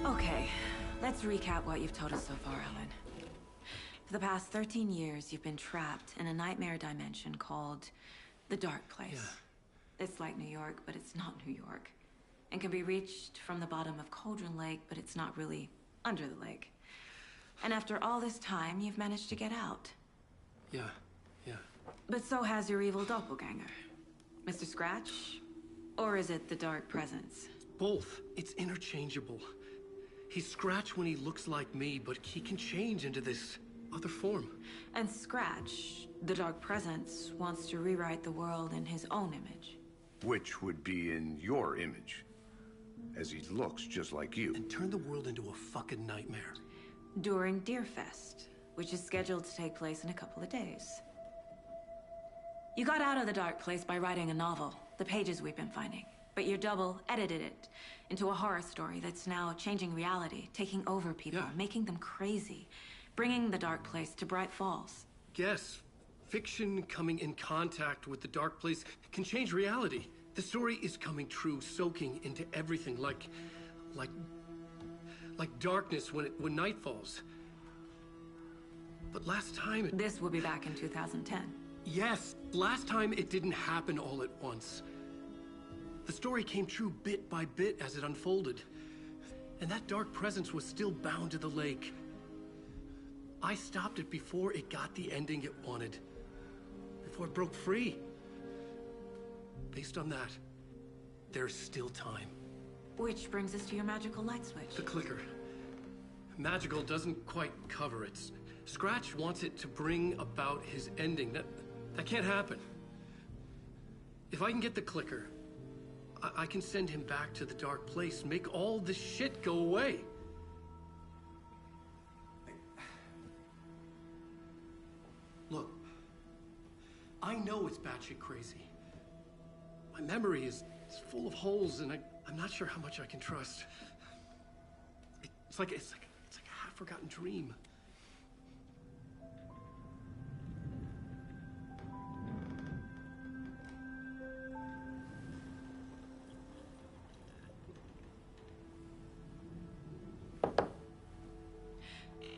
Okay, let's recap what you've told us so far, Allan. For the past 13 years, you've been trapped in a nightmare dimension called the Dark Place. Yeah. It's like New York, but it's not New York. And can be reached from the bottom of Cauldron Lake, but it's not really under the lake. And after all this time, you've managed to get out. Yeah. But so has your evil doppelganger. Mr. Scratch? Or is it the Dark Presence? Both. It's interchangeable. He's Scratch when he looks like me, but he can change into this other form. And Scratch, the Dark Presence, wants to rewrite the world in his own image. Which would be in your image, as he looks just like you. And turn the world into a fucking nightmare. During Deerfest, which is scheduled to take place in a couple of days. You got out of the Dark Place by writing a novel, the pages we've been finding. But your double edited it into a horror story that's now changing reality, taking over people, making them crazy, bringing the Dark Place to Bright Falls. Yes, fiction coming in contact with the Dark Place can change reality. The story is coming true, soaking into everything, like darkness when night falls. But last time This will be back in 2010. Yes, last time it didn't happen all at once. The story came true bit by bit as it unfolded. And that dark presence was still bound to the lake. I stopped it before it got the ending it wanted. Before it broke free. Based on that, there's still time. Which brings us to your magical light switch. The clicker. Magical doesn't quite cover it. Scratch wants it to bring about his ending. That can't happen. If I can get the clicker, I can send him back to the Dark Place, make all this shit go away. Look, I know it's batshit crazy. My memory is full of holes, and I'm not sure how much I can trust. It's like a half-forgotten dream.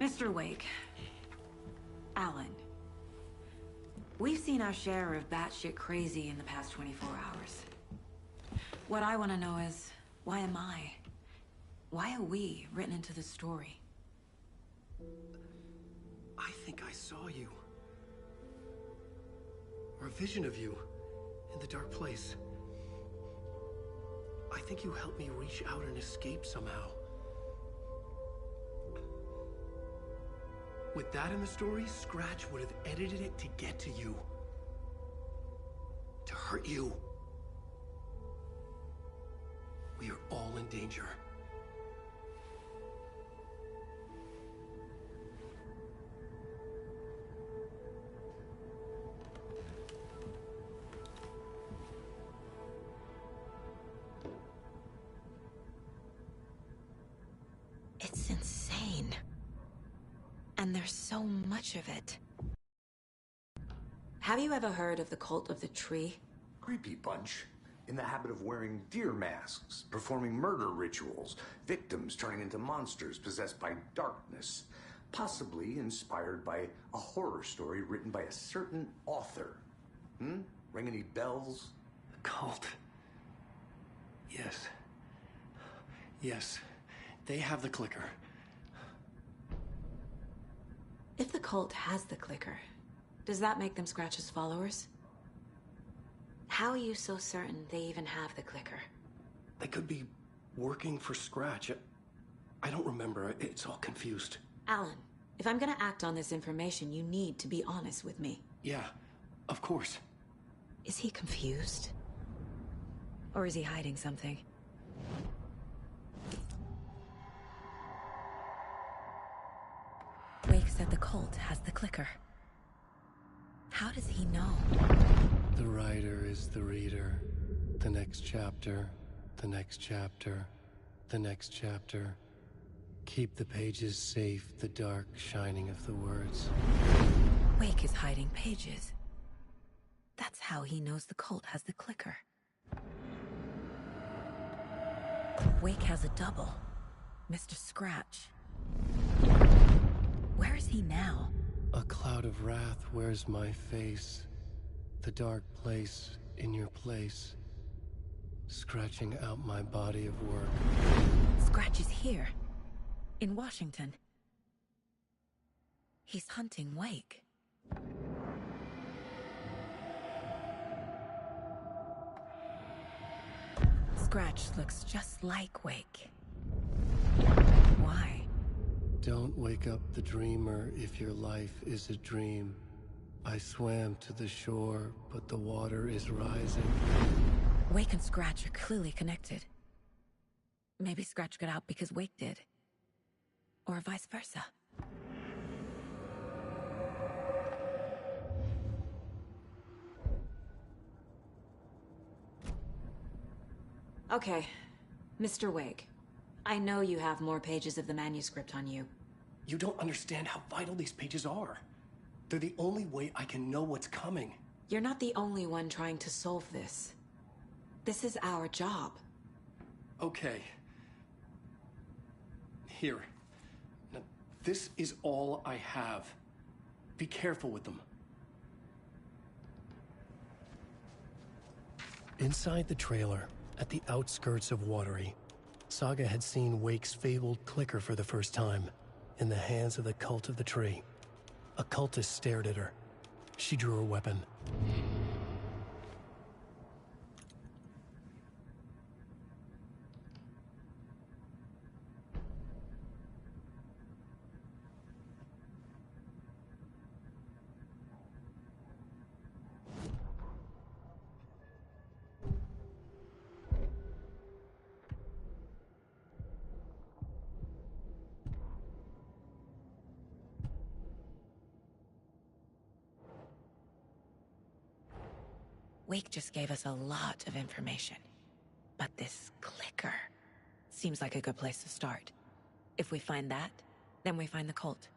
Mr. Wake, Allan, we've seen our share of batshit crazy in the past 24 hours. What I want to know is, why am I? Why are we written into the story? I think I saw you. Or a vision of you in the Dark Place. I think you helped me reach out and escape somehow. With that in the story, Scratch would have edited it to get to you. To hurt you. We are all in danger. It's insane. And there's so much of it. Have you ever heard of the Cult of the Tree? Creepy bunch. In the habit of wearing deer masks, performing murder rituals, victims turning into monsters possessed by darkness, possibly inspired by a horror story written by a certain author. Ring any bells? The cult. Yes. Yes. They have the clicker. If the cult has the clicker, does that make them Scratch's followers? How are you so certain they even have the clicker? They could be working for Scratch. I don't remember. It's all confused. Allan, if I'm gonna act on this information, you need to be honest with me. Yeah, of course. Is he confused? Or is he hiding something? Wake said the cult has the clicker. How does he know? The writer is the reader. The next chapter, the next chapter, the next chapter. Keep the pages safe, the dark shining of the words. Wake is hiding pages. That's how he knows the cult has the clicker. Wake has a double. Mr. Scratch. Where is he now? A cloud of wrath wears my face. The dark place in your place. Scratching out my body of work. Scratch is here. In Washington. He's hunting Wake. Scratch looks just like Wake. Why? Don't wake up the dreamer if your life is a dream. I swam to the shore, but the water is rising. Wake and Scratch are clearly connected. Maybe Scratch got out because Wake did. Or vice versa. Okay, Mr. Wake. I know you have more pages of the manuscript on you. You don't understand how vital these pages are. They're the only way I can know what's coming. You're not the only one trying to solve this. This is our job. Okay. Here. Now, this is all I have. Be careful with them. Inside the trailer, at the outskirts of Watery, Saga had seen Wake's fabled clicker for the first time, in the hands of the Cult of the Tree. A cultist stared at her. She drew her weapon. Wake just gave us a lot of information. But this clicker seems like a good place to start. If we find that, then we find the cult.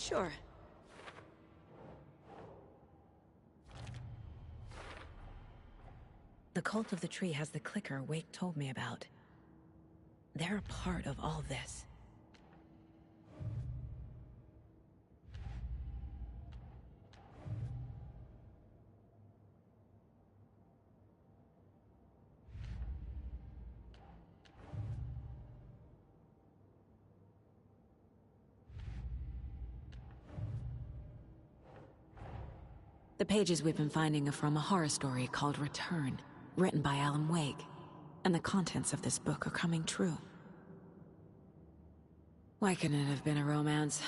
Sure. The Cult of the Tree has the clicker Wake told me about. They're a part of all this. The pages we've been finding are from a horror story called Return, written by Allan Wake, and the contents of this book are coming true. Why couldn't it have been a romance?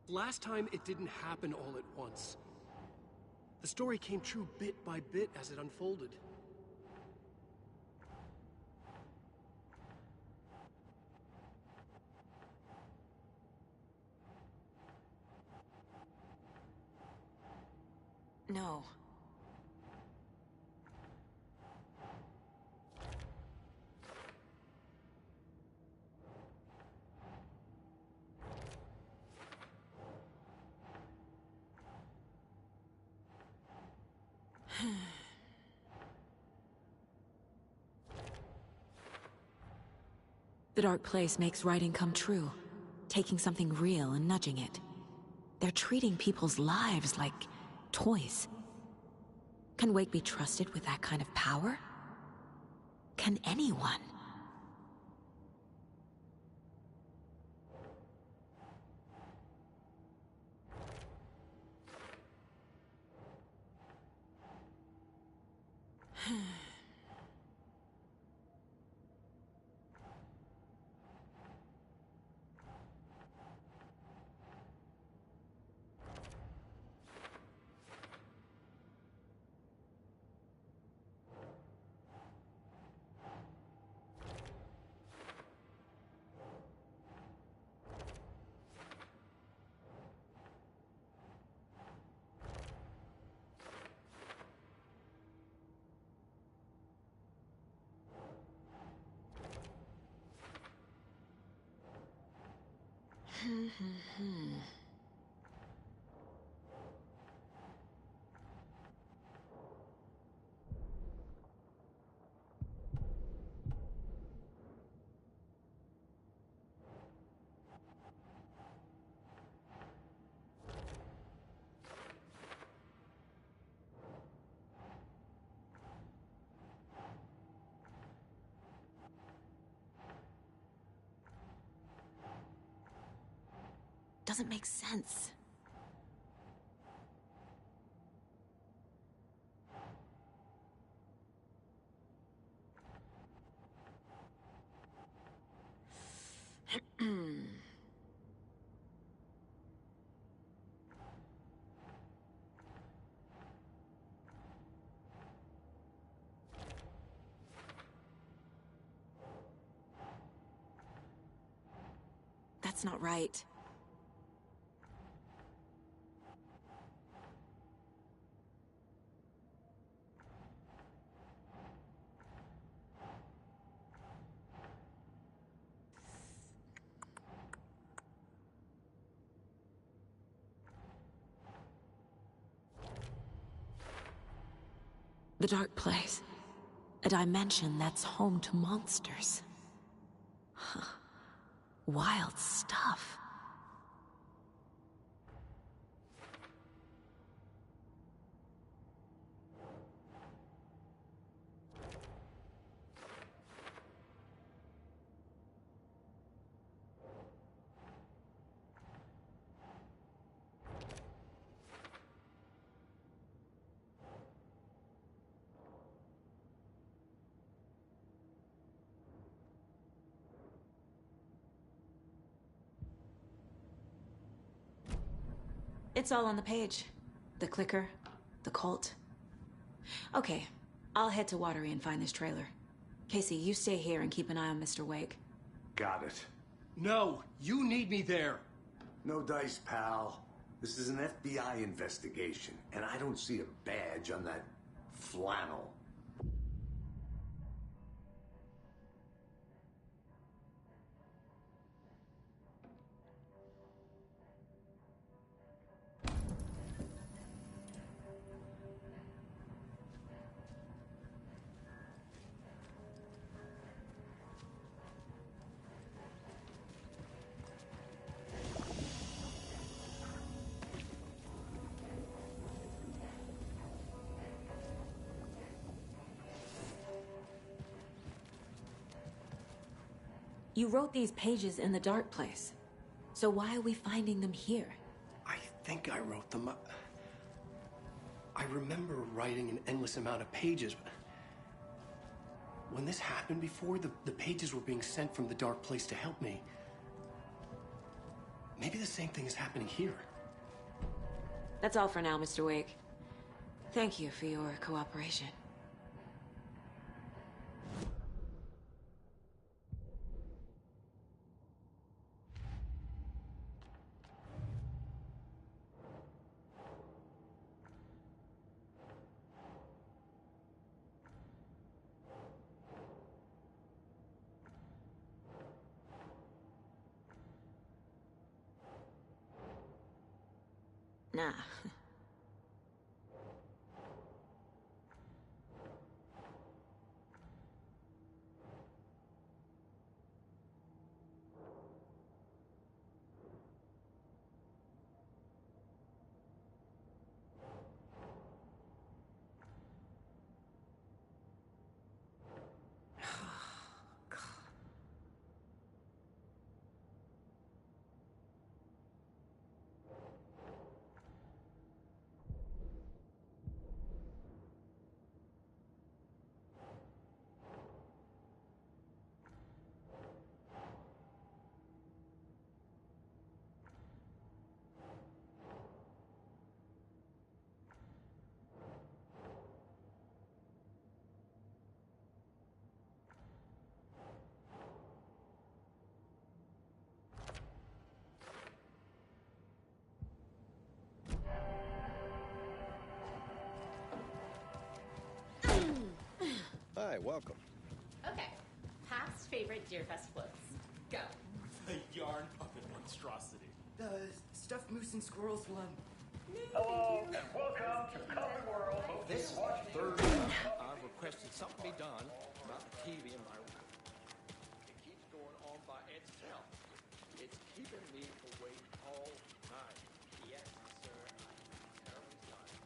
Last time, it didn't happen all at once. The story came true bit by bit as it unfolded. No. The dark place makes writing come true, taking something real and nudging it. They're treating people's lives like toys. Can Wake be trusted with that kind of power? Can anyone? Doesn't make sense. That's not right. The dark place. A dimension that's home to monsters. Huh. Wild stuff. It's all on the page. The clicker, the cult. Okay, I'll head to Watery and find this trailer. Casey, you stay here and keep an eye on Mr. Wake. Got it. No, you need me there. No dice, pal. This is an FBI investigation, and I don't see a badge on that flannel. You wrote these pages in the dark place. So why are we finding them here? I think I wrote them. I remember writing an endless amount of pages, but when this happened before, the pages were being sent from the dark place to help me. Maybe the same thing is happening here. That's all for now, Mr. Wake. Thank you for your cooperation. Nah. Hi, welcome. Okay. Past favorite Deerfest floats. Go. The yarn puppet monstrosity. The stuffed moose and squirrels one. Hello, and welcome to Comic World. This is the third time I've requested something be done about the TV in my room. It keeps going on by itself. It's keeping me awake all night. Yes, sir, I'm terribly sorry.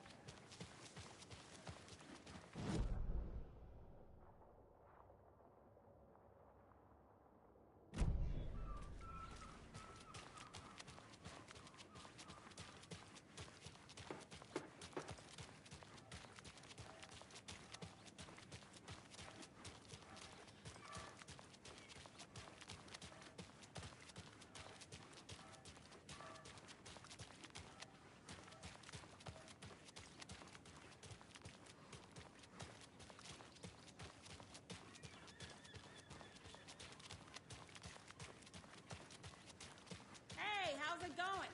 Hey, how's it going?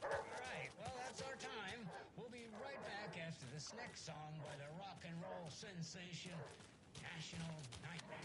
Alright, well, that's our time. We'll be right back after this next song by the rock and roll sensation, National Nightmare.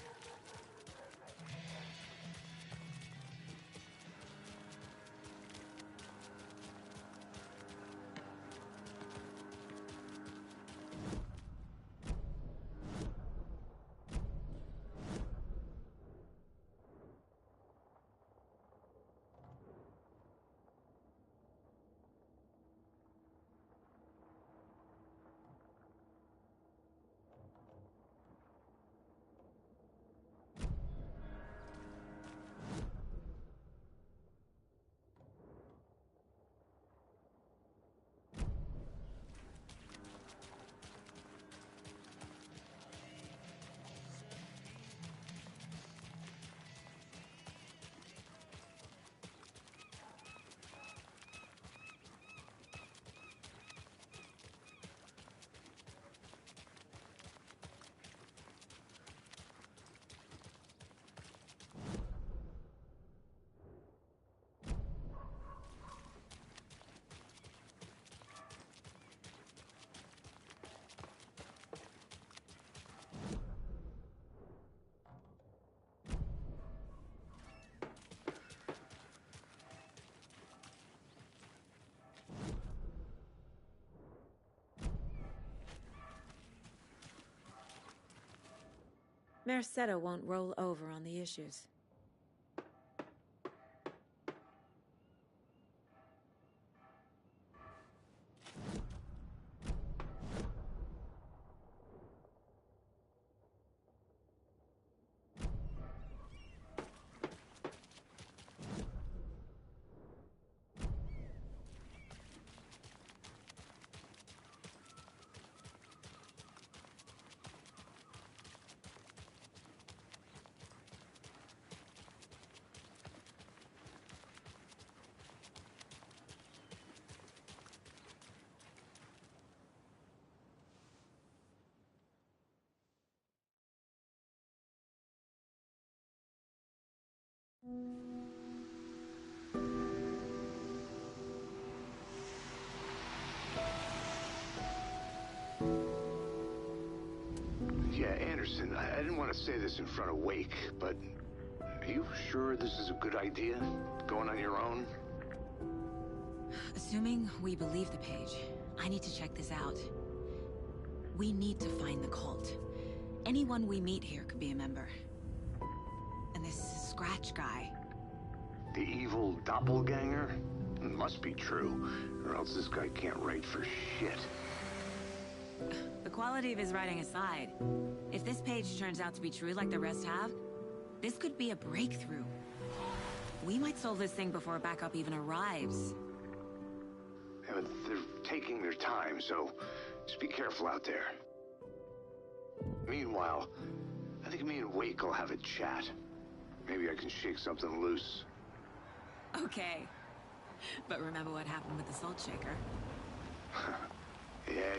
Merced won't roll over on the issues. Yeah, Anderson, I didn't want to say this in front of Wake, but are you sure this is a good idea? Going on your own? Assuming we believe the page, I need to check this out. We need to find the cult. Anyone we meet here could be a member. And this Scratch guy. The evil doppelganger? It must be true, or else this guy can't write for shit. The quality of his writing aside, if this page turns out to be true like the rest have, this could be a breakthrough. We might solve this thing before backup even arrives. Yeah, but they're taking their time, so just be careful out there. Meanwhile, I think me and Wake will have a chat. Maybe I can shake something loose. Okay. But remember what happened with the salt shaker?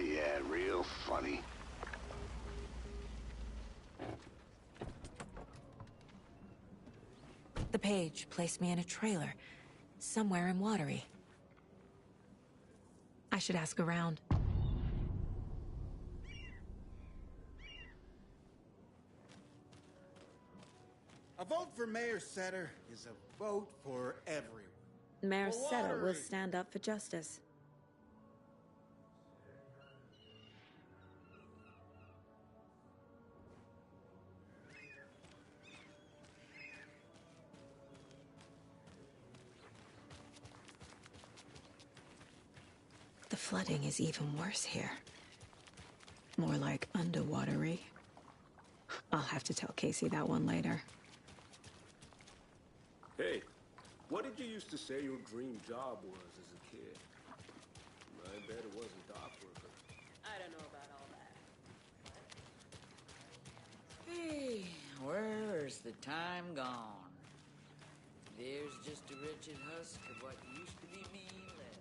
Yeah, real funny. The page placed me in a trailer, somewhere in Watery. I should ask around. Mayor Setter is a vote for everyone. Mayor Seta will Watery. stand up for justice. The flooding is even worse here. More like underwatery. I'll have to tell Casey that one later. Hey, what did you used to say your dream job was as a kid? I bet it wasn't dock worker. I don't know about all that. Hey, where's the time gone? There's just a wretched husk of what used to be me left.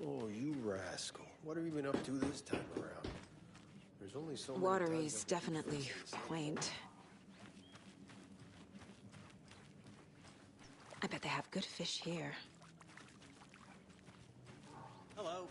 Oh, you rascal. What have you been up to this time around? There's only so many Watery's times definitely quaint. I bet they have good fish here. Hello.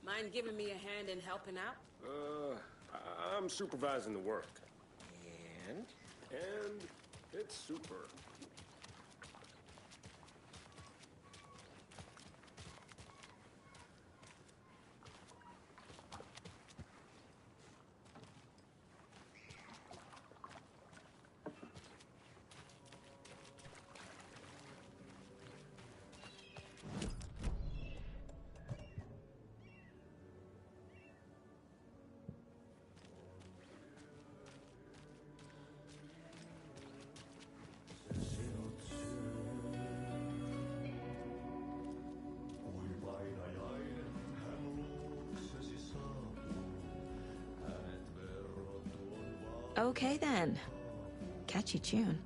Mind giving me a hand in helping out? I'm supervising the work. And it's super. Okay then. Catchy tune.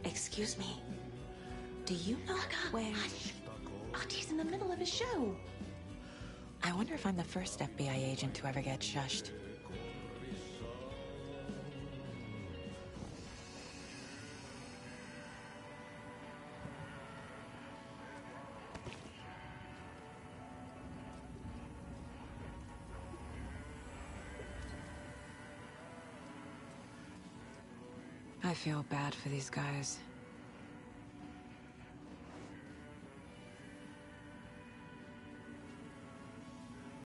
Excuse me. Do you know where... Hush! Artie's in the middle of a show. I wonder if I'm the first FBI agent to ever get shushed. I feel bad for these guys.